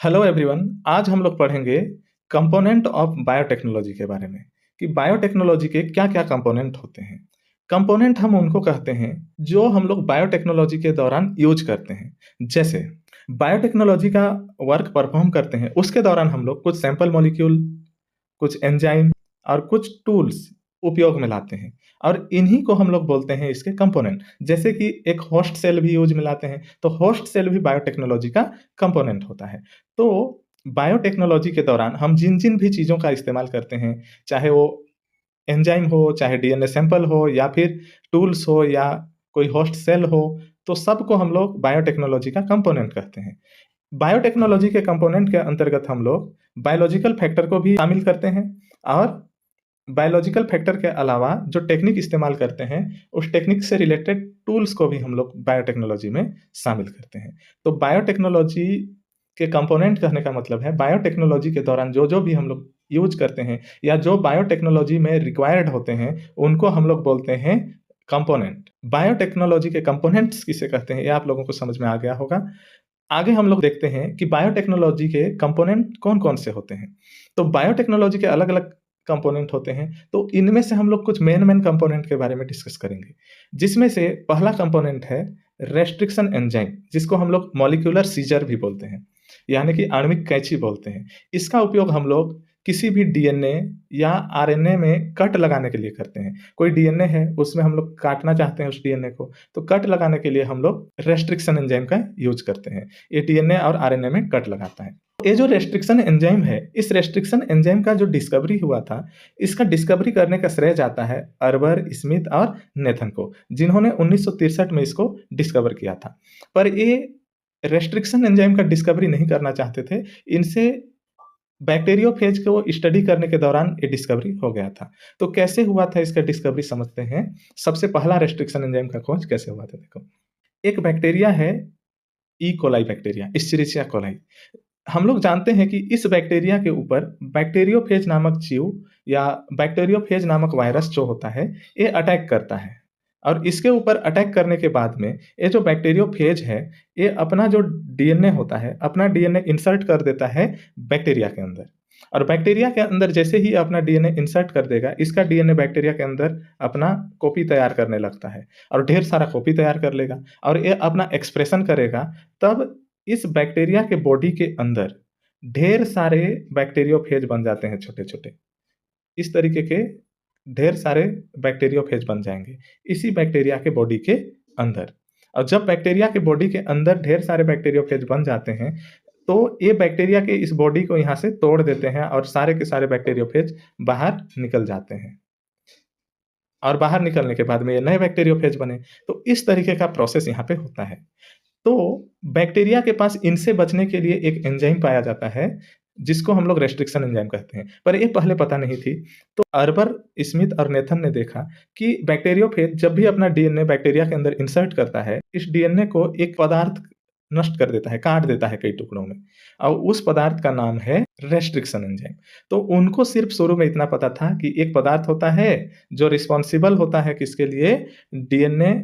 Hello everyone. आज हम लोग पढ़ेंगे कंपोनेंट ऑफ बायोटेक्नोलॉजी के बारे में कि बायोटेक्नोलॉजी के क्या-क्या कंपोनेंट होते हैं। कंपोनेंट हम उनको कहते हैं जो हम लोग बायोटेक्नोलॉजी के दौरान यूज करते हैं। जैसे बायोटेक्नोलॉजी का वर्क परफॉर्म करते हैं, उसके दौरान हम लोग कुछ सैंपल मॉलिक्यूल, कुछ एंजाइम और कुछ टूल्स उपयोग में लाते हैं और इन्हीं को हम लोग बोलते हैं इसके कंपोनेंट। जैसे कि एक होस्ट सेल भी यूज में लाते हैं, तो होस्ट सेल भी बायोटेक्नोलॉजी का कंपोनेंट होता है। तो बायोटेक्नोलॉजी के दौरान हम जिन-जिन भी चीज़ों का इस्तेमाल करते हैं, चाहे वो एंजाइम हो, चाहे डीएनए सैंपल हो या फिर टूल्स हो या कोई होस्ट सेल हो, तो सबको हम लोग बायोटेक्नोलॉजी का कंपोनेंट कहते हैं। बायोटेक्नोलॉजी के कंपोनेंट के अंतर्गत हम लोग बायोलॉजिकल फैक्टर को भी शामिल करते हैं और बायोलॉजिकल फैक्टर के अलावा जो टेक्निक इस्तेमाल करते हैं, उस टेक्निक से रिलेटेड टूल्स को भी हम लोग बायोटेक्नोलॉजी में शामिल करते हैं। तो बायोटेक्नोलॉजी के कंपोनेंट कहने का मतलब है बायोटेक्नोलॉजी के दौरान जो-जो भी हम लोग यूज़ करते हैं या जो बायोटेक्नोलॉजी में रिक्वायर्ड होते हैं, उनको हम लोग बोलते हैं कंपोनेंट। बायोटेक्नोलॉजी के कंपोनेंट्स किसे कहते हैं, ये आप लोगों को समझ में आ गया होगा। आगे हम लोग देखते हैं कि बायोटेक्नोलॉजी के कंपोनेंट कौन-कौन से होते हैं। तो बायोटेक्नोलॉजी के अलग-अलग कंपोनेंट होते हैं, तो इनमें से हम लोग कुछ मेन कंपोनेंट के बारे में डिस्कस करेंगे। जिसमें से पहला कंपोनेंट है रेस्ट्रिक्शन एंजाइम, जिसको हम लोग मॉलिक्यूलर सीजर भी बोलते हैं, यानी कि आणविक कैंची बोलते हैं। इसका उपयोग हम लोग किसी भी डीएनए या आरएनए में कट लगाने के लिए करते हैं। कोई डीएनए है, उसमें हम लोग काटना चाहते हैं उस डीएनए को, तो कट लगाने के लिए हम लोग रेस्ट्रिक्शन एंजाइम का यूज़ करते हैं। ये डीएनए और आरएनए में कट लगाता है। ये जो रेस्ट्रिक्शन एंजाइम है, इस रेस्ट्रिक्शन एंजाइम का जो डिस्कवरी हुआ था, इसका डिस्कवरी करने का श्रेय जाता है अर्बर, स्मिथ और नेथन को, जिन्होंने 1963 में इसको डिस्कवर किया था। पर ये रेस्ट्रिक्शन एंजाइम का डिस्कवरी नहीं करना चाहते थे। इनसे बैक्टीरियोफेज को स्टडी करने के दौरान ये डिस्कवरी हो गया था। तो कैसे हुआ था इसका डिस्कवरी समझते हैं। सबसे पहला रेस्ट्रिक्शन एंजाइम का खोज कैसे हुआ था देखो। एक बैक्टीरिया है ई कोलाई बैक्टीरिया, इस्चेरिचिया कोलाई। हम लोग जानते हैं कि इस बैक्टीरिया के ऊपर बैक्टीरियोफेज नामक जीव या बैक्टीरियोफेज नामक वायरस जो होता है, ये अटैक करता है। और इसके ऊपर अटैक करने के बाद में ये जो बैक्टीरियोफेज है, ये अपना जो डीएनए होता है, अपना डीएनए इंसर्ट कर देता है बैक्टीरिया के अंदर। और बैक्टीरिया के अंदर जैसे ही अपना डीएनए इंसर्ट कर देगा, इसका डीएनए बैक्टीरिया के अंदर अपना कॉपी तैयार करने लगता है और ढेर सारा कॉपी तैयार कर लेगा और ये अपना एक्सप्रेशन करेगा। तब इस बैक्टीरिया के बॉडी के अंदर ढेर सारे बैक्टीरियोफेज बन जाते हैं छोटे-छोटे। इस तरीके के ढेर सारे बैक्टीरियोफेज बन जाएँगे, इसी बैक्टीरिया के बॉडी के अंदर। और जब बैक्टीरिया के बॉडी के अंदर ढेर सारे बैक्टीरियोफेज बन जाते हैं, तो ये बैक्टीरिया के इस बॉडी को यहाँ से तोड़ देते हैं और सारे के सारे बैक्टीरियोफेज बाहर निकल जाते हैं। और बाहर निकलने के बाद में ये नए बैक्टीरियोफेज बने। तो इस तरीके का प्रोसेस यहाँ पे होता है। तो बैक्टीरिया के पास इनसे बचने के लिए एक एंजाइम पाया जाता है, जिसको हम लोग रेस्ट्रिक्शन एंजाइम कहते हैं, पर ये पहले पता नहीं थी। तो अर्बर, स्मिथ और नेथन ने देखा कि बैक्टीरियोफेज जब भी अपना डीएनए बैक्टीरिया के अंदर इंसर्ट करता है, इस डीएनए को एक पदार्थ नष्ट कर देता है, काट देता है कई टुकड़ों में और उस पदार्थ का नाम है रेस्ट्रिक्शन एंजाइम। तो उनको सिर्फ शुरू में इतना पता था कि एक पदार्थ होता है, जो रिस्पॉन्सिबल होता है किसके लिए? डीएनए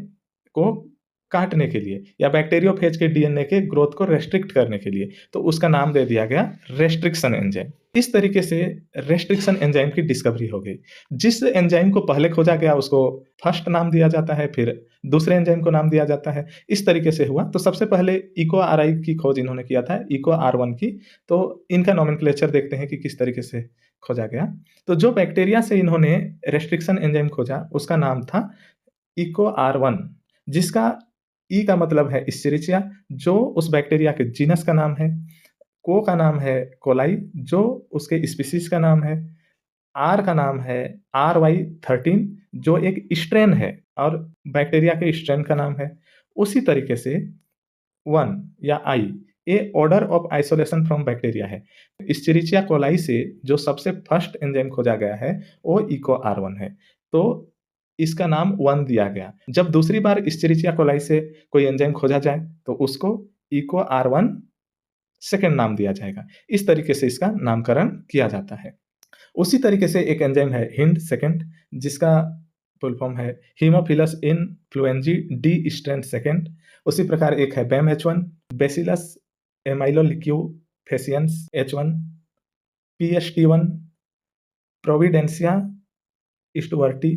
को काटने के लिए या बैक्टीरियोफेज के डीएनए के ग्रोथ को रेस्ट्रिक्ट करने के लिए, तो उसका नाम दे दिया गया रेस्ट्रिक्शन एंजाइम। इस तरीके से रेस्ट्रिक्शन एंजाइम की डिस्कवरी हो गई। जिस एंजाइम को पहले खोजा गया उसको फर्स्ट नाम दिया जाता है, फिर दूसरे एंजाइम को नाम दिया जाता है। इस तरीके से हुआ। तो सबसे पहले इको आरआई की खोज इन्होंने किया था, इको आर1 की। तो इनका नोमेनक्लेचर देखते हैं कि किस तरीके से खोजा गया। तो जो बैक्टीरिया से इन्होंने रेस्ट्रिक्शन एंजाइम खोजा, उसका नाम था इको आर1, जिसका ई का मतलब है इस्चेरिचिया, जो उस बैक्टीरिया के जीनस का नाम है। को का नाम है कोलाई, जो उसके स्पीशीज का नाम है। आर का नाम है RY13, जो एक स्ट्रेन है और बैक्टीरिया के स्ट्रेन का नाम है। उसी तरीके से 1 या आई, ये order of isolation from bacteria है। इस्चेरिचिया कोलाई से जो सबसे फर्स्ट एंजाइम खोजा गया है, वो इको आर1 है। तो इसका नाम 1 दिया गया। जब दूसरी बार इस्चेरिचिया कोलाई से कोई एंजाइम खोजा जाए, तो उसको इको आर1 सेकंड नाम दिया जाएगा। इस तरीके से इसका नामकरण किया जाता है। उसी तरीके से एक एंजाइम है हिंड सेकंड, जिसका फुल फॉर्म है haemophilus influenzae D strain second. उसी प्रकार एक है BAMH1, bacillus amyloliquefaciens H1, PST1, providencia stuartii,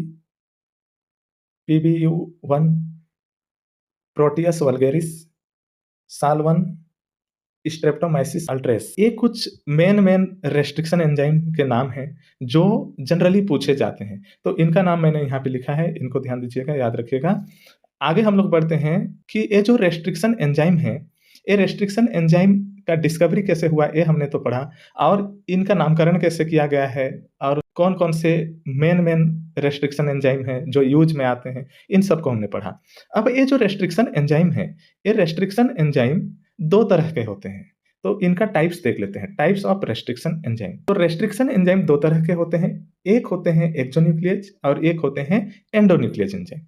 PBU1, proteus vulgaris, साल1, स्ट्रेप्टोमाइसिस अल्ट्रेस। ये कुछ मेन रेस्ट्रिक्शन एंजाइम के नाम हैं जो जनरली पूछे जाते हैं। तो इनका नाम मैंने यहाँ पे लिखा है, इनको ध्यान दीजिएगा, याद रखिएगा। आगे हम लोग बढ़ते हैं कि ये जो रेस्ट्रिक्शन एंजाइम है, ये रेस्ट्रिक्शन एंजाइम का डिस्कवरी कैसे हुआ ये हमने तो पढ़ा, और इनका नामकरण कैसे किया गया है, और कौन कौन से मेन रेस्ट्रिक्शन एंजाइम हैं जो यूज में आते हैं, इन सबको हमने पढ़ा। अब ये जो रेस्ट्रिक्शन एंजाइम है, ये रेस्ट्रिक्शन एंजाइम दो तरह के होते हैं। तो इनका टाइप्स देख लेते हैं, टाइप्स ऑफ रेस्ट्रिक्शन एंजाइम। तो रेस्ट्रिक्शन एंजाइम दो तरह के होते हैं, एक होते हैं एक्सोन्यूक्लियेज और एक होते हैं एंडोन्यूक्लियेज एंजाइम।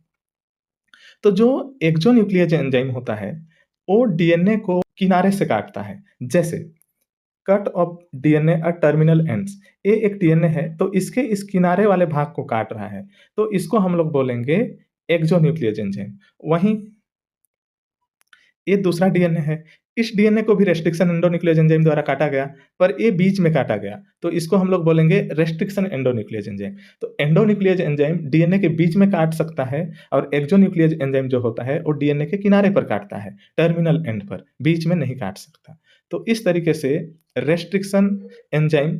तो जो एक्सोन्यूक्लियेज एंजाइम होता है वो डीएनए को किनारे से काटता है, जैसे cut off DNA at terminal ends. ये एक डीएनए है तो इसके इस किनारे वाले भाग को काट रहा है, तो इसको हम लोग बोलेंगे एक्सोन्यूक्लियेज एंजाइम। वहीं ये दूसरा डीएनए है, इस डीएनए को भी रेस्ट्रिक्शन एंडोन्यूक्लियेज एंजाइम द्वारा काटा गया, पर ये बीच में काटा गया, तो इसको हम लोग बोलेंगे रेस्ट्रिक्शन एंडोन्यूक्लियेज एंजाइम। तो एंडोन्यूक्लियेज एंजाइम डीएनए के बीच में काट सकता है, और एक्सोन्यूक्लियेज एंजाइम जो होता है वो डीएनए के किनारे पर काटता है, टर्मिनल एंड पर, बीच में नहीं काट सकता। तो इस तरीके से रेस्ट्रिक्शन एंजाइम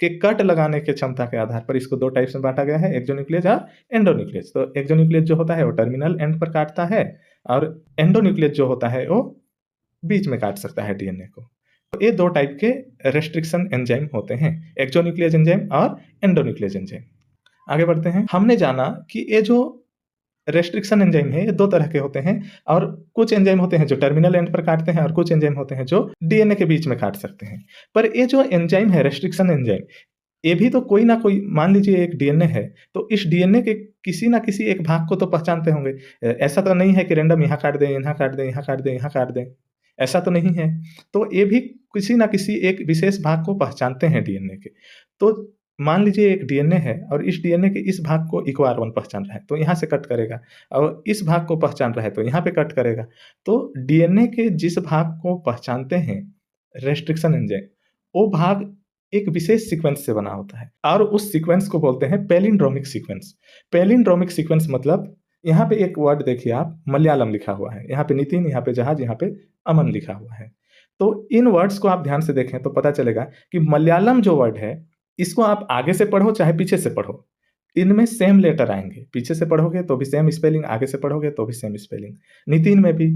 के कट लगाने के क्षमता के आधार पर इसको दो टाइप्स में बांटा गया है, एक्सोन्यूक्लियेज और एंडोन्यूक्लियेज। तो एक्सोन्यूक्लियेज जो होता है वो टर्मिनल एंड पर काटता है, और एंडोन्यूक्लियेज जो होता है वो बीच में काट सकता है डीएनए को। तो ये दो टाइप के रेस्ट्रिक्शन एंजाइम होते हैं, एक्सोन्यूक्लियेज एंजाइम और एंडोन्यूक्लियेज एंजाइम। आगे बढ़ते हैं। हमने जाना कि ये जो रेस्ट्रिक्शन एंजाइम है ये दो तरह के होते हैं, और कुछ एंजाइम होते हैं जो टर्मिनल एंड पर काटते हैं, और कुछ एंजाइम होते हैं जो डीएनए के बीच में काट सकते हैं। पर ये जो एंजाइम है रेस्ट्रिक्शन एंजाइम, ये भी तो कोई ना कोई, मान लीजिए एक डीएनए है, तो इस डीएनए के किसी ना किसी एक भाग को तो पहचानते होंगे। ऐसा तो नहीं है कि रैंडम यहाँ काट दें, यहाँ काट दें, यहाँ काट दें, यहाँ काट दें, ऐसा तो नहीं है। तो ये भी किसी ना किसी एक विशेष भाग को पहचानते हैं डीएनए के। तो मान लीजिए एक डीएनए है और इस डीएनए के इस भाग को EcoR1 पहचान रहा है तो यहाँ से कट करेगा, और इस भाग को पहचान रहा है तो यहाँ पे कट करेगा। तो डीएनए के जिस भाग को पहचानते हैं रेस्ट्रिक्शन एंजाइम, वो भाग एक विशेष सीक्वेंस से बना होता है, और उस सीक्वेंस को बोलते हैं पैलिंड्रोमिक सीक्वेंस। पैलिंड्रोमिक सीक्वेंस मतलब, यहाँ पे एक वर्ड देखिए आप, मलयालम लिखा हुआ है, यहाँ पे नितिन, यहाँ पे जहाज, यहाँ पे अमन लिखा हुआ है। तो इन वर्ड्स को आप ध्यान से देखें तो पता चलेगा कि मलयालम जो वर्ड है, इसको आप आगे से पढ़ो चाहे पीछे से पढ़ो, इनमें सेम लेटर आएंगे। पीछे से पढ़ोगे तो भी सेम स्पेलिंग, आगे से पढ़ोगे तो भी सेम स्पेलिंग। नितिन में भी,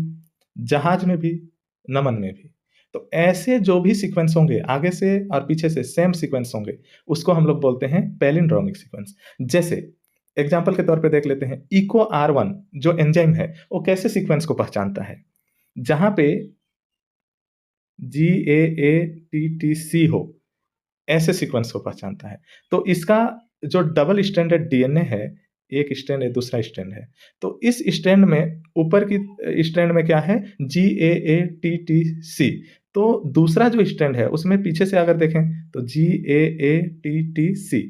जहाज में भी, नमन में भी। तो ऐसे जो भी सीक्वेंस होंगे आगे से और पीछे से सेम सीक्वेंस होंगे, उसको हम लोग बोलते हैं पैलिंड्रोमिक सीक्वेंस। जैसे एग्जाम्पल के तौर पे देख लेते हैं, EcoR1 जो एंजाइम है वो कैसे सीक्वेंस को पहचानता है, जहां पे GAATTC हो, ऐसे सीक्वेंस को पहचानता है। तो इसका जो डबल स्ट्रैंडेड डीएनए है, एक स्ट्रैंड है, दूसरा स्ट्रैंड है, तो इस स्ट्रैंड में ऊपर की स्ट्रैंड में क्या है, GAATTC। तो दूसरा जो स्ट्रैंड है उसमें पीछे से अगर देखें तो GAATTC,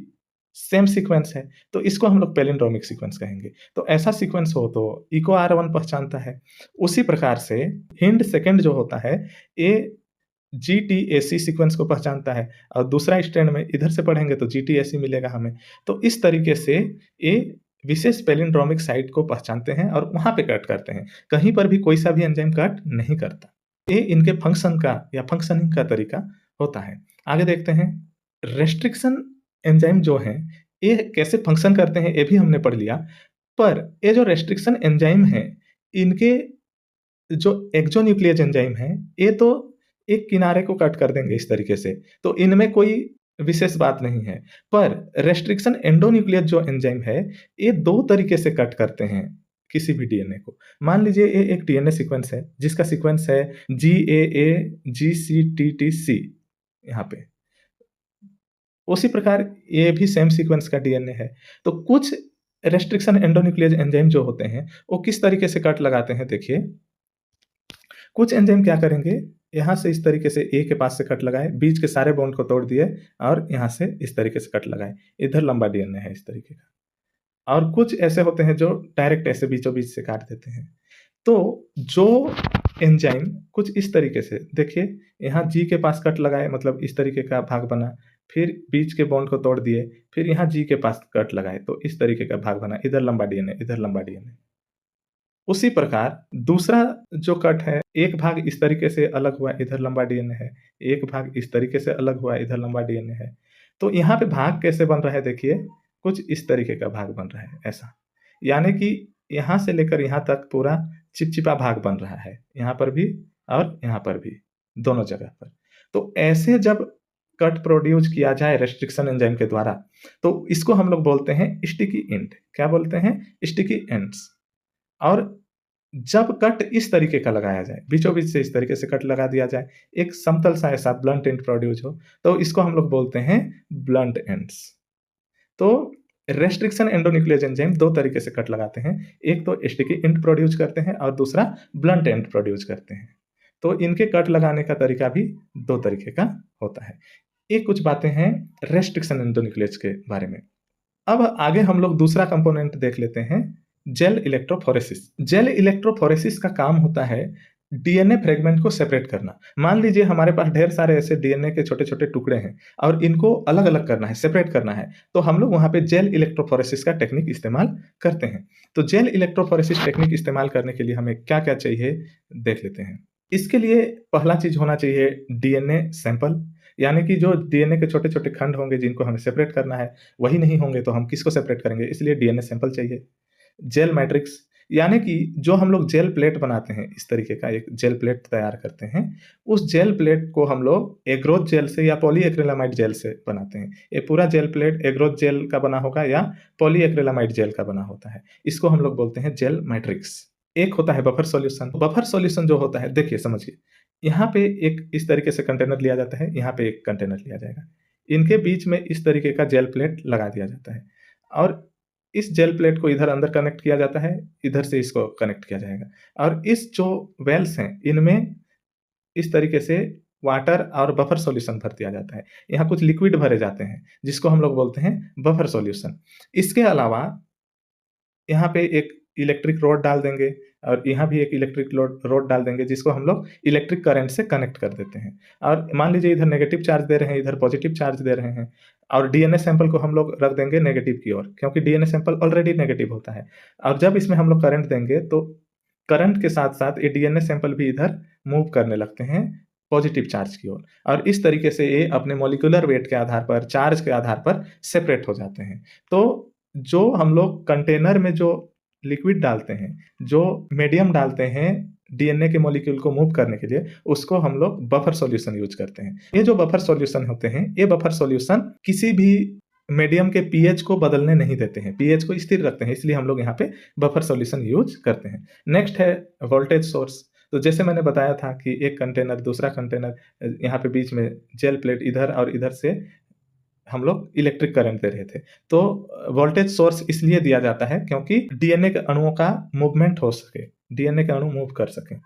सेम सीक्वेंस है, तो इसको हम लोग पैलिंड्रोमिक सीक्वेंस कहेंगे। तो ऐसा सीक्वेंस हो तो EcoR1 पहचानता है। उसी प्रकार से हिंड सेकेंड जो होता है, ये GTAC सीक्वेंस को पहचानता है, और दूसरा स्ट्रैंड में इधर से पढ़ेंगे तो GTAC मिलेगा हमें। तो इस तरीके से ये विशेष पैलिंड्रोमिक साइट को पहचानते हैं और वहां पे कट करते हैं, कहीं पर भी कोई सा भी एंजाइम कट नहीं करता। ये इनके फंक्शन का या फंक्शनिंग का तरीका होता है। आगे देखते हैं, रेस्ट्रिक्शन एंजाइम जो हैं ये कैसे फंक्शन करते हैं ये भी हमने पढ़ लिया, पर ये जो रेस्ट्रिक्शन एंजाइम हैं, इनके जो एक्सोन्यूक्लियेज एंजाइम हैं, ये तो एक किनारे को कट कर देंगे इस तरीके से, तो इनमें कोई विशेष बात नहीं है। पर रेस्ट्रिक्शन एंडोन्यूक्लियेज जो एंजाइम है, ये दो तरीके से कट करते हैं किसी भी डीएनए को। मान लीजिए ये एक डीएनए सीक्वेंस है जिसका सीक्वेंस है GAAGCTTC यहाँ पे, उसी प्रकार ये भी सेम सीक्वेंस का डीएनए है। तो कुछ रेस्ट्रिक्शन एंडोन्यूक्लियेज एंजाइम जो होते हैं वो किस तरीके से कट लगाते हैं, देखिए कुछ एंजाइम क्या करेंगे, यहाँ से इस तरीके से ए के पास से कट लगाए, बीच के सारे बॉन्ड को तोड़ दिए और यहाँ से इस तरीके से कट लगाए, इधर लंबा डीएनए है इस तरीके का। और कुछ ऐसे होते हैं जो डायरेक्ट ऐसे बीचों बीच से काट देते हैं। तो जो एंजाइम कुछ इस तरीके से देखिए, यहाँ जी के पास कट लगाए मतलब इस तरीके का भाग बना, फिर बीच के बॉन्ड को तोड़ दिए, फिर यहाँ जी के पास कट लगाए तो इस तरीके का भाग बना, इधर लंबा डीएनए, इधर लंबा डीएनए। उसी प्रकार दूसरा जो कट है, एक भाग इस तरीके से अलग हुआ, इधर लंबा डीएनए है, एक भाग इस तरीके से अलग हुआ, इधर लंबा डीएनए है। तो यहाँ पे भाग कैसे बन रहा है देखिए, कुछ इस तरीके का भाग बन रहा है ऐसा। यानी कि यहाँ से लेकर यहाँ तक पूरा चिपचिपा भाग बन रहा है, यहाँ पर भी और यहाँ पर भी, दोनों जगह पर। तो ऐसे जब कट प्रोड्यूस किया जाए रेस्ट्रिक्शन एंजाइम के द्वारा, तो इसको हम लोग बोलते हैं स्टिकी एंड। क्या बोलते हैं? Sticky ends. और जब कट इस तरीके का लगाया जाए, बीचों बीच से इस तरीके से कट लगा दिया जाए, एक समतल सा ऐसा ब्लंट एंड प्रोड्यूस हो, तो इसको हम लोग बोलते हैं ब्लंट एंड्स। तो रेस्ट्रिक्शन एंडोन्यूक्लियस एंजाइम दो तरीके से कट लगाते हैं, एक तो स्टिकी एंड प्रोड्यूस करते हैं और दूसरा ब्लंट एंड प्रोड्यूस करते हैं। तो इनके कट लगाने का तरीका भी दो तरीके का होता है। ये कुछ बातें हैं रेस्ट्रिक्शन एंडोन्यूक्लियस के बारे में। अब आगे हम लोग दूसरा कंपोनेंट देख लेते हैं, जेल इलेक्ट्रोफोरेसिस। जेल इलेक्ट्रोफोरेसिस का काम होता है डीएनए फ्रेगमेंट को सेपरेट करना। मान लीजिए हमारे पास ढेर सारे ऐसे डीएनए के छोटे-छोटे टुकड़े हैं और इनको अलग-अलग करना है, सेपरेट करना है, तो हम लोग वहाँ पे जेल इलेक्ट्रोफोरेसिस का टेक्निक इस्तेमाल करते हैं। तो जेल इलेक्ट्रोफोरेसिस टेक्निक इस्तेमाल करने के लिए हमें क्या-क्या चाहिए, देख लेते हैं। इसके लिए पहला चीज़ होना चाहिए डीएनए सैंपल, यानी कि जो डीएनए के छोटे-छोटे खंड होंगे जिनको हमें सेपरेट करना है, वही नहीं होंगे तो हम किसको सेपरेट करेंगे, इसलिए डीएनए सैंपल चाहिए। जेल मैट्रिक्स, यानी कि जो हम लोग जेल प्लेट बनाते हैं, इस तरीके का एक जेल प्लेट तैयार करते हैं, उस जेल प्लेट को हम लोग एग्रोथ जेल से या पॉलीएक्रिलामाइड जेल से बनाते हैं। ये पूरा जेल प्लेट एग्रोथ जेल का बना होगा या पॉलीएक्रिलामाइड जेल का बना होता है। इसको हम लोग बोलते हैं जेल मैट्रिक्स। एक होता है बफर सॉल्यूशन। बफर सॉल्यूशन जो होता है, देखिए समझिए, यहाँ पे एक इस तरीके से कंटेनर लिया जाता है, यहाँ पे एक कंटेनर लिया जाएगा। इनके बीच में इस तरीके का जेल प्लेट लगा दिया जाता है और इस जेल प्लेट को इधर अंदर कनेक्ट किया जाता है, इधर से इसको कनेक्ट किया जाएगा और इस जो वेल्स हैं, इनमें इस तरीके से वाटर और बफर सॉल्यूशन भर दिया जाता है। यहाँ कुछ लिक्विड भरे जाते हैं, जिसको हम लोग बोलते हैं बफर सॉल्यूशन। इसके अलावा यहाँ पे एक इलेक्ट्रिक रॉड डाल देंगे और यहाँ भी एक इलेक्ट्रिक रॉड डाल देंगे, जिसको हम लोग इलेक्ट्रिक करंट से कनेक्ट कर देते हैं। और मान लीजिए इधर नेगेटिव चार्ज दे रहे हैं, इधर पॉजिटिव चार्ज दे रहे हैं और डीएनए सैंपल को हम लोग रख देंगे नेगेटिव की ओर, क्योंकि डीएनए सैंपल ऑलरेडी नेगेटिव होता है। और जब इसमें हम लोग करंट देंगे तो करंट के साथ-साथ ये डीएनए सैंपल भी इधर मूव करने लगते हैं पॉजिटिव चार्ज की ओर और इस तरीके से ये अपने मॉलिक्यूलर वेट के आधार पर, चार्ज के आधार पर सेपरेट हो जाते हैं। तो जो हम लोग कंटेनर में जो लिक्विड डालते हैं, जो मीडियम डालते हैं डीएनए के मॉलिक्यूल को मूव करने के लिए, उसको हम लोग बफर सॉल्यूशन यूज़ करते हैं। ये जो बफर सॉल्यूशन होते हैं, ये बफर सॉल्यूशन किसी भी मीडियम के पीएच को बदलने नहीं देते हैं, पीएच को स्थिर रखते हैं, इसलिए हम लोग यहाँ पे बफर सॉल्यूशन यूज़ करते हैं। नेक्स्ट है वोल्टेज सोर्स। तो जैसे मैंने बताया था कि एक कंटेनर, दूसरा कंटेनर, यहाँ पे बीच में जेल प्लेट इधर और इधर से हम लोग इलेक्ट्रिक करंट दे रहे थे। तो वोल्टेज सोर्स इसलिए दिया जाता है क्योंकि डीएनए के अणुओं का मूवमेंट हो सके, डीएनए के अणु मूव कर सकें।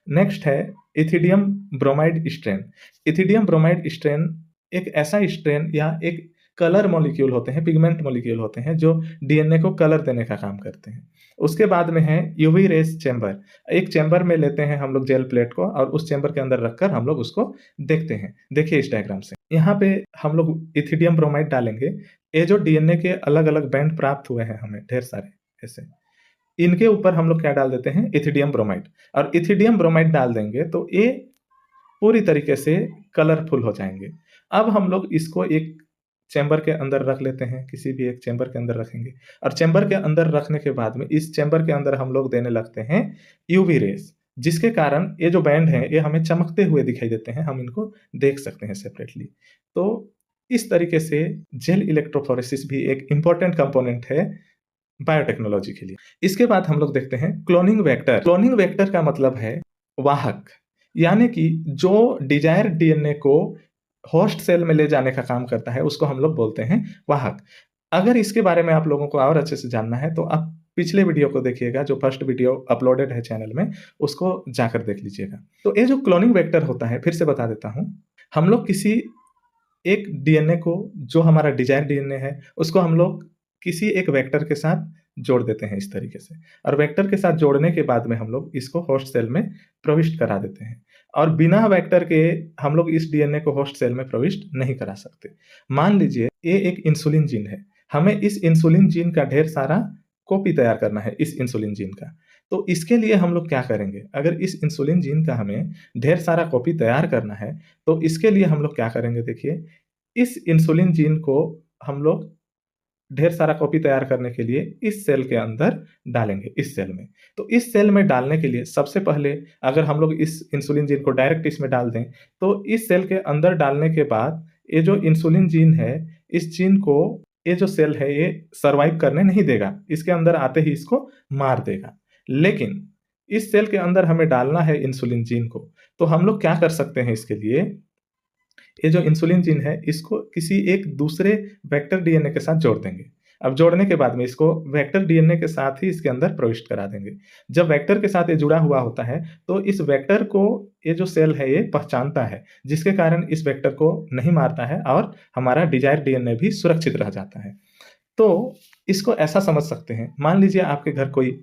नेक्स्ट है ethidium bromide strain. Ethidium bromide strain एक ऐसा स्ट्रेन या एक कलर मॉलिक्यूल होते हैं, पिगमेंट मॉलिक्यूल होते हैं, जो डीएनए को कलर देने का काम करते हैं। उसके बाद में है यूवी रेज चैम्बर। एक चैम्बर में लेते हैं हम लोग जेल प्लेट को और उस चैम्बर के अंदर रखकर हम लोग उसको देखते हैं। देखिए इस डायग्राम से, यहाँ पे हम लोग इथिडियम ब्रोमाइड डालेंगे। ये जो डीएनए के अलग-अलग बैंड प्राप्त हुए हैं हमें ढेर सारे ऐसे, इनके ऊपर हम लोग क्या डाल देते हैं, इथिडियम ब्रोमाइड। और इथिडियम ब्रोमाइड डाल देंगे तो ये पूरी तरीके से कलरफुल हो जाएंगे। अब हम लोग इसको एक चैम्बर के अंदर रख लेते हैं, किसी भी एक चैम्बर के अंदर रखेंगे और चैम्बर के अंदर रखने के बाद में इस चैम्बर के अंदर हम लोग देने लगते हैं यूवी रेज, जिसके कारण ये जो बैंड हैं ये हमें चमकते हुए दिखाई देते हैं, हम इनको देख सकते हैं सेपरेटली। तो इस तरीके से जेल इलेक्ट्रोफोरेसिस भी एक इम्पोर्टेंट कंपोनेंट है बायोटेक्नोलॉजी के लिए। इसके बाद हम लोग देखते हैं क्लोनिंग वेक्टर। क्लोनिंग वेक्टर का मतलब है वाहक, यानी कि जो डिजायर डीएनए को होस्ट सेल में ले जाने का काम करता है, उसको हम लोग बोलते हैं वाहक। अगर इसके बारे में आप लोगों को और अच्छे से जानना है तो आप पिछले वीडियो को देखिएगा, जो फर्स्ट वीडियो अपलोडेड है चैनल में, उसको जाकर देख लीजिएगा। तो ये जो क्लोनिंग वेक्टर होता है, फिर से बता देता हूँ, हम लोग किसी एक डीएनए को, जो हमारा डिजायर डीएनए है, उसको हम लोग किसी एक वेक्टर के साथ जोड़ देते हैं इस तरीके से, और वेक्टर के साथ जोड़ने के बाद में हम लोग इसको होस्ट सेल में प्रविष्ट करा देते हैं, और बिना वेक्टर के हम लोग इस डीएनए को होस्ट सेल में प्रविष्ट नहीं करा सकते। मान लीजिए ये एक इंसुलिन जीन है, हमें इस इंसुलिन जीन का ढेर सारा कॉपी तैयार करना है इस इंसुलिन जीन का। तो इसके लिए हम लोग क्या करेंगे, अगर इस इंसुलिन जीन का हमें ढेर सारा कॉपी तैयार करना है, तो इसके लिए हम लोग क्या करेंगे, देखिए इस इंसुलिन जीन को हम लोग ढेर सारा कॉपी तैयार करने के लिए इस सेल के अंदर डालेंगे, इस सेल में। तो इस सेल में डालने के लिए सबसे पहले अगर हम लोग इस इंसुलिन जीन को डायरेक्ट इसमें डाल दें, तो इस सेल के अंदर डालने के बाद ये जो इंसुलिन जीन है, इस जीन को ये जो सेल है ये सर्वाइव करने नहीं देगा, इसके अंदर आते ही इसको मार देगा। लेकिन इस सेल के अंदर हमें डालना है इंसुलिन जीन को, तो हम लोग क्या कर सकते हैं इसके लिए, ये जो इंसुलिन जीन है इसको किसी एक दूसरे वेक्टर डीएनए के साथ जोड़ देंगे। अब जोड़ने के बाद में इसको वेक्टर डीएनए के साथ ही इसके अंदर प्रविष्ट करा देंगे। जब वेक्टर के साथ ये जुड़ा हुआ होता है, तो इस वेक्टर को ये जो सेल है ये पहचानता है, जिसके कारण इस वेक्टर को नहीं मारता है और हमारा डिजायर डीएनए भी सुरक्षित रह जाता है। तो इसको ऐसा समझ सकते हैं, मान लीजिए आपके घर कोई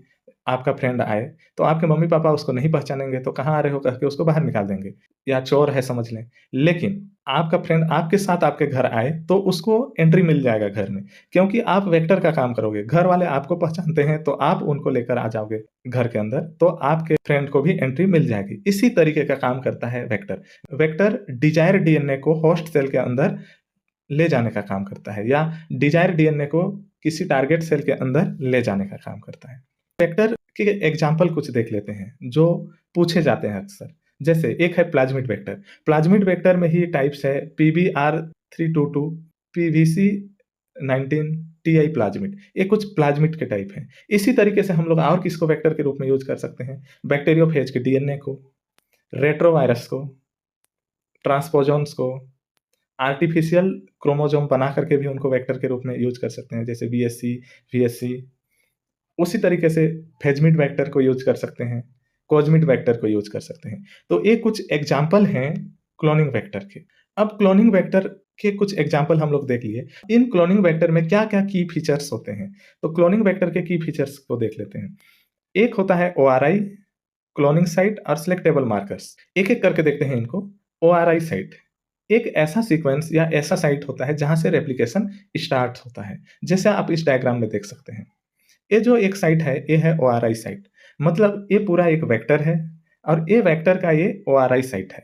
आपका फ्रेंड आए, तो आपके मम्मी-पापा उसको नहीं पहचानेंगे, तो कहाँ आ रहे हो कह के उसको बाहर निकाल देंगे, या चोर है समझ लें। लेकिन आपका फ्रेंड आपके साथ आपके घर आए, तो उसको एंट्री मिल जाएगा घर में, क्योंकि आप वेक्टर का काम करोगे। घर वाले आपको पहचानते हैं, तो आप उनको लेकर आ जाओगे घर के अंदर, तो आपके फ्रेंड को भी एंट्री मिल जाएगी। इसी तरीके का काम करता है वेक्टर। वेक्टर डिजायर डीएनए को होस्ट सेल के अंदर ले जाने का काम करता है, या डिजायर डीएनए को किसी टारगेट सेल के अंदर ले जाने का काम करता है। वेक्टर के एग्जाम्पल कुछ देख लेते हैं जो पूछे जाते हैं अक्सर। जैसे एक है प्लाज्मिड वेक्टर। प्लाज्मिड वेक्टर में ही टाइप्स है PBR322, PVC19, TI प्लाज्मिड। ये कुछ प्लाज्मिड के टाइप हैं। इसी तरीके से हम लोग और किसको वेक्टर के रूप में यूज कर सकते हैं, बैक्टीरियोफेज के डीएनए को, रेट्रोवायरस को, ट्रांसपोजोन्स को, आर्टिफिशियल क्रोमोसोम बना करके भी उनको वेक्टर के रूप में यूज कर सकते हैं, जैसे VSC, VSC। उसी तरीके से फेजमिड वेक्टर को यूज कर सकते हैं, कोजमिड वेक्टर को यूज कर सकते हैं। तो ये कुछ एग्जाम्पल हैं क्लोनिंग वेक्टर के। अब क्लोनिंग वेक्टर के कुछ एग्जाम्पल हम लोग देख लिए। इन क्लोनिंग वेक्टर में क्या-क्या की फीचर्स होते हैं, तो क्लोनिंग वेक्टर के की फीचर्स को देख लेते हैं। एक होता है ORI, क्लोनिंग साइट और सिलेक्टेबल मार्कर्स। एक-एक करके देखते हैं इनको। ORI साइट एक ऐसा सीक्वेंस या ऐसा साइट होता है जहां से रेप्लिकेशन स्टार्ट होता है, जैसे आप इस डायग्राम में देख सकते हैं। ये जो एक साइट है, ये है ORI साइट, मतलब ये पूरा एक वेक्टर है और ये वेक्टर का ये ORI साइट है।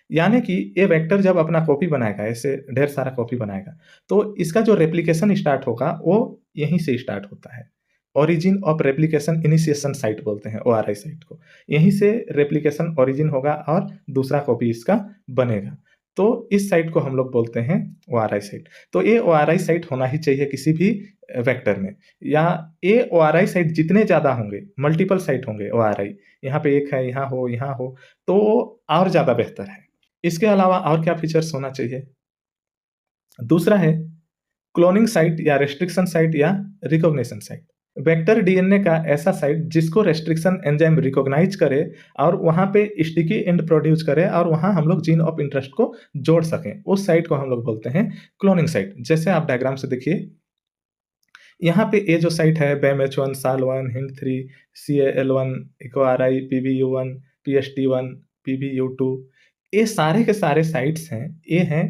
यानी कि ये वेक्टर जब अपना कॉपी बनाएगा, ऐसे ढेर सारा कॉपी बनाएगा, तो इसका जो रेप्लिकेशन स्टार्ट होगा वो यहीं से स्टार्ट होता है। Origin of replication initiation site बोलते हैं ORI साइट को। यहीं से रेप्लिकेशन ओरिजिन होगा और दूसरा कॉपी इसका बनेगा। तो इस साइट को हम लोग बोलते हैं ORI साइट। तो ये ORI साइट होना ही चाहिए किसी भी वेक्टर में, या ये ORI साइट जितने ज़्यादा होंगे, मल्टीपल साइट होंगे ORI, यहाँ पे एक है, यहाँ हो, तो और ज़्यादा बेहतर है। इसके अलावा और क्या फीचर्स होना चाहिए? दूसरा है क्लोनिंग साइट या रेस्ट्रिक्शन साइट या रिकॉग्निशन साइट। वेक्टर डीएनए का ऐसा साइट जिसको रेस्ट्रिक्शन एंजाइम रिकॉग्नाइज करे और वहां पे स्टिकी एंड प्रोड्यूस करे और वहां हम लोग जीन ऑफ इंटरेस्ट को जोड़ सकें, उस साइट को हम लोग बोलते हैं क्लोनिंग साइट। जैसे आप डायग्राम से देखिए, यहाँ पे ये जो साइट है BAMH1, SAL1, HIND3, CAL1, EcoRI, PBU1, PST1, PBU2, ये सारे के सारे साइट्स हैं, ये हैं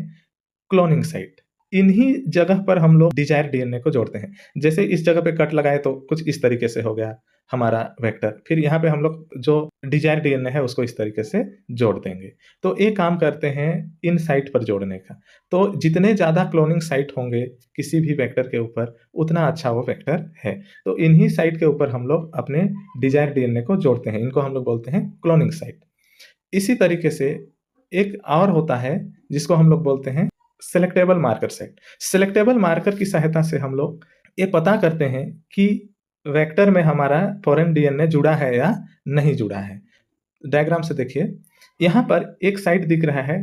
क्लोनिंग साइट। इन्हीं जगह पर हम लोग डिजायर डीएनए को जोड़ते हैं। जैसे इस जगह पे कट लगाए तो कुछ इस तरीके से हो गया हमारा वेक्टर, फिर यहाँ पे हम लोग जो डिजायर डीएनए है उसको इस तरीके से जोड़ देंगे। तो ये काम करते हैं इन साइट पर जोड़ने का। तो जितने ज़्यादा क्लोनिंग साइट होंगे किसी भी वेक्टर के ऊपर, उतना अच्छा वो वेक्टर है। तो इन्हीं साइट के ऊपर हम लोग अपने डिजायर डीएनए को जोड़ते हैं, इनको हम लोग बोलते हैं क्लोनिंग साइट। इसी तरीके से एक और होता है जिसको हम लोग बोलते हैं selectable marker set. Selectable marker की सहायता से हम लोग ये पता करते हैं कि वेक्टर में हमारा फॉरेन डीएनए जुड़ा है या नहीं जुड़ा है। डायग्राम से देखिए, यहाँ पर एक साइट दिख रहा है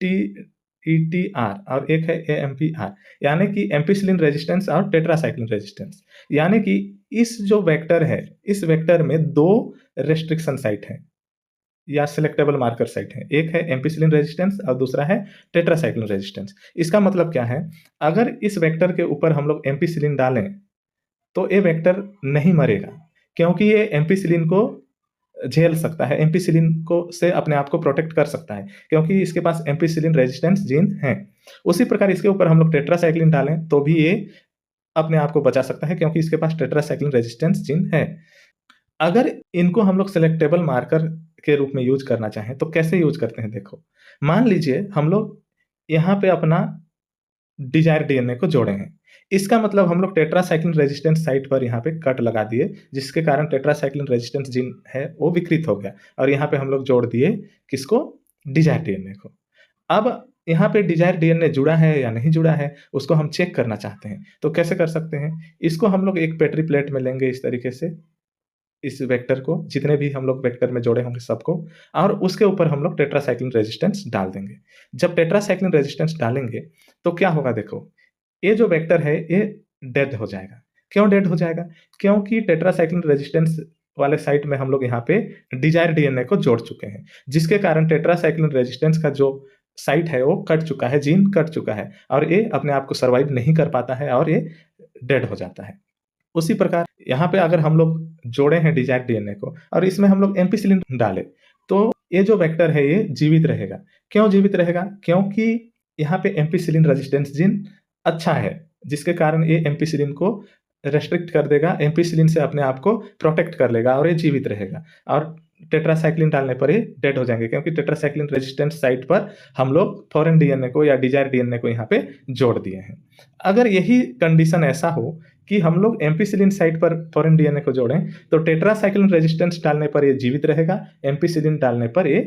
TETR और एक है AMPR, यानी कि एम्पिसिलिन रेजिस्टेंस और टेट्रासाइक्लिन रेजिस्टेंस। यानी कि इस जो वेक्टर है, इस वेक्टर में दो रेस्ट्रिक्शन साइट हैं या सिलेक्टेबल मार्कर साइट है। एक है एम्पिसिलिन रेजिस्टेंस और दूसरा है टेट्रासाइक्लिन रेजिस्टेंस। इसका मतलब क्या है, अगर इस वेक्टर के ऊपर हम लोग एम्पिसिलिन डालें तो ये वेक्टर नहीं मरेगा, क्योंकि ये एम्पिसिलिन को झेल सकता है, एम्पिसिलिन को से अपने आप को प्रोटेक्ट कर सकता है, क्योंकि इसके पास एम्पिसिलिन रेजिस्टेंस जीन है। उसी प्रकार इसके ऊपर हम लोग टेट्रासाइक्लिन डालें तो भी ये अपने आप को बचा सकता है, क्योंकि इसके पास टेट्रासाइक्लिन रेजिस्टेंस जीन है। अगर इनको हम लोग सेलेक्टेबल मार्कर के रूप में यूज करना चाहें तो कैसे यूज करते हैं, देखो। मान लीजिए हम लोग यहाँ पे अपना डिजायर डीएनए को जोड़े हैं, इसका मतलब हम लोग टेट्रासाइक्लिन रेजिस्टेंस साइट पर यहाँ पे कट लगा दिए, जिसके कारण टेट्रासाइक्लिन रेजिस्टेंस जीन है वो विकृत हो गया, और यहाँ पे हम लोग जोड़ दिए किसको, डिजायर डीएनए को। अब यहाँ पे डिजायर डीएनए जुड़ा है या नहीं जुड़ा है उसको हम चेक करना चाहते हैं, तो कैसे कर सकते हैं, इसको हम लोग एक पेट्री प्लेट में लेंगे इस तरीके से, इस वेक्टर को, जितने भी हम लोग वेक्टर में जोड़े होंगे सबको, और उसके ऊपर हम लोग टेट्रासाइक्लिन रेजिस्टेंस डाल देंगे। जब टेट्रासाइक्लिन रेजिस्टेंस डालेंगे तो क्या होगा, देखो ये जो वेक्टर है ये डेड हो जाएगा। क्यों डेड हो जाएगा, क्योंकि टेट्रासाइक्लिन रेजिस्टेंस वाले साइट में हम लोग यहाँ पे डिजायर डीएनए को जोड़ चुके हैं, जिसके कारण टेट्रासाइक्लिन रेजिस्टेंस का जो साइट है वो कट चुका है, जीन कट चुका है, और ये अपने आप को सर्वाइव नहीं कर पाता है और ये डेड हो जाता है। उसी प्रकार यहाँ पे अगर हम लोग जोड़े हैं डिजायर डीएनए को और इसमें हम लोग एम्पिसिलिन डाले, तो ये जो वेक्टर है ये जीवित रहेगा। क्यों जीवित रहेगा, क्योंकि यहाँ पे एम्पिसिलिन रेजिस्टेंस जीन अच्छा है, जिसके कारण ये एम्पिसिलिन को रेस्ट्रिक्ट कर देगा, एम्पिसिलिन से अपने आप को प्रोटेक्ट कर लेगा और ये जीवित रहेगा। और टेट्रासाइक्लिन डालने पर ये डेड हो जाएंगे, क्योंकि टेट्रासाइक्लिन रेजिस्टेंस साइट पर हम लोग फॉरेन डीएनए को या डिजायर डीएनए को यहाँ पे जोड़ दिए हैं। अगर यही कंडीशन ऐसा हो कि हम लोग एम्पिसिलिन साइट पर फॉरेन डीएनए को जोड़ें, तो टेट्रासाइक्लिन रेजिस्टेंस डालने पर ये जीवित रहेगा, एम्पिसिलिन डालने पर ये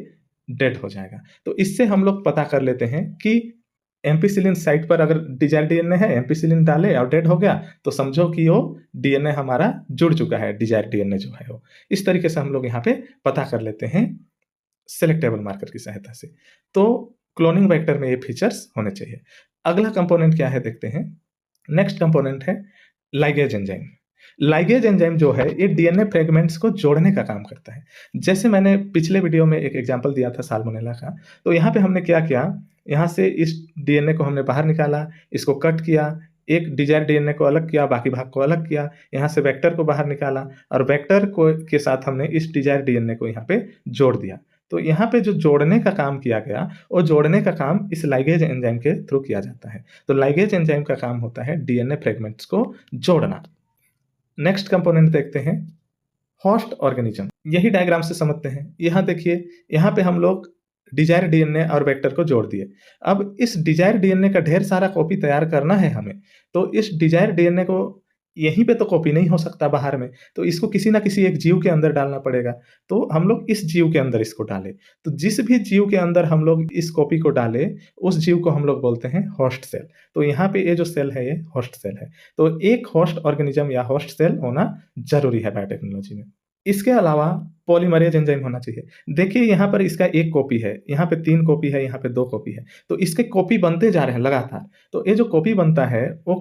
डेड हो जाएगा। तो इससे हम लोग पता कर लेते हैं कि एम्पिसिलिन साइट पर अगर डिजायर डीएनए है, एम्पिसिलिन डाले और डेड हो गया, तो समझो कि वो डीएनए हमारा जुड़ चुका है, डिजायर डीएनए जो है वो। इस तरीके से हम लोग यहाँ पे पता कर लेते हैं सेलेक्टेबल मार्कर की सहायता से। तो क्लोनिंग वेक्टर में ये फीचर्स होने चाहिए। अगला कंपोनेंट क्या है देखते हैं। नेक्स्ट कंपोनेंट है लाइगेज एंजाइम। लाइगेज एंजाइम जो है ये डीएनए फ्रेगमेंट्स को जोड़ने का काम करता है। जैसे मैंने पिछले वीडियो में एक एग्जांपल दिया था साल्मोनेला का, तो यहाँ पे हमने क्या किया, यहाँ से इस डीएनए को हमने बाहर निकाला, इसको कट किया, एक डिजायर डीएनए को अलग किया, बाकी भाग को अलग किया, यहाँ से वेक्टर को बाहर निकाला, और वेक्टर को के साथ हमने इस डिजायर डीएनए को यहाँ पे जोड़ दिया। तो यहाँ पे जो जोड़ने का काम किया गया, वो जोड़ने का काम इस लाइगेज एंजाइम के थ्रू किया जाता है। तो लाइगेज एंजाइम का काम होता है डीएनए फ्रेगमेंट्स को जोड़ना। नेक्स्ट कंपोनेंट देखते हैं होस्ट ऑर्गेनिज्म। यही डायग्राम से समझते हैं। यहाँ देखिए, यहाँ पे हम लोग डिजायर डीएनए और वेक्टर को जोड़ दिए। अब इस डिजायर डीएनए का ढेर सारा कॉपी तैयार करना है हमें, तो इस डिजायर डीएनए को यहीं पे तो कॉपी नहीं हो सकता बाहर में, तो इसको किसी ना किसी एक जीव के अंदर डालना पड़ेगा। तो हम लोग इस जीव के अंदर इसको डालें। तो जिस भी जीव के अंदर हम लोग इस कॉपी को डालें, उस जीव को हम लोग बोलते हैं होस्ट सेल। तो यहाँ पे ये जो सेल है ये होस्ट सेल है। तो एक होस्ट ऑर्गेनिज्म या होस्ट सेल होना जरूरी है बायोटेक्नोलॉजी में। इसके अलावा पॉलीमरेज एंजाइम होना चाहिए। देखिए यहाँ पर इसका एक कॉपी है, यहाँ पे 3 कॉपी है, यहाँ पे 2 कॉपी है, तो इसके कॉपी बनते जा रहे हैं लगातार। तो ये जो कॉपी बनता है वो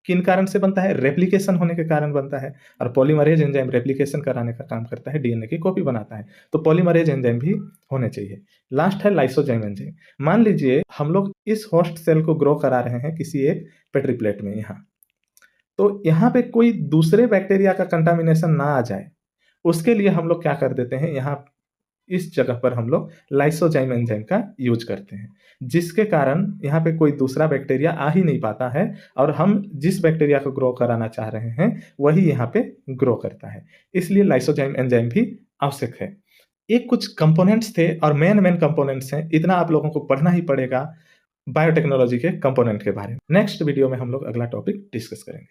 किन कारण से बनता है, रेप्लिकेशन होने के कारण बनता है। और पॉलीमरेज एंजाइम रेप्लिकेशन कराने का काम करता है, डीएनए की कॉपी बनाता है। तो पॉलीमरेज एंजाइम भी होने चाहिए। लास्ट है लाइसोजाइम एंजाइम। मान लीजिए हम लोग इस होस्ट सेल को ग्रो करा रहे हैं किसी एक पेट्री प्लेट में यहाँ, तो यहाँ पे कोई दूसरे बैक्टीरिया का कंटामिनेशन ना आ जाए, उसके लिए हम लोग क्या कर देते हैं, यहाँ इस जगह पर हम लोग लाइसोजाइम एंजाइम का यूज करते हैं, जिसके कारण यहाँ पे कोई दूसरा बैक्टीरिया आ ही नहीं पाता है, और हम जिस बैक्टीरिया को ग्रो कराना चाह रहे हैं वही यहाँ पे ग्रो करता है। इसलिए लाइसोजाइम एंजाइम भी आवश्यक है। ये कुछ कंपोनेंट्स थे और मेन कंपोनेंट्स हैं, इतना आप लोगों को पढ़ना ही पड़ेगा बायोटेक्नोलॉजी के कंपोनेंट के बारे में। नेक्स्ट वीडियो में हम लोग अगला टॉपिक डिस्कस करेंगे।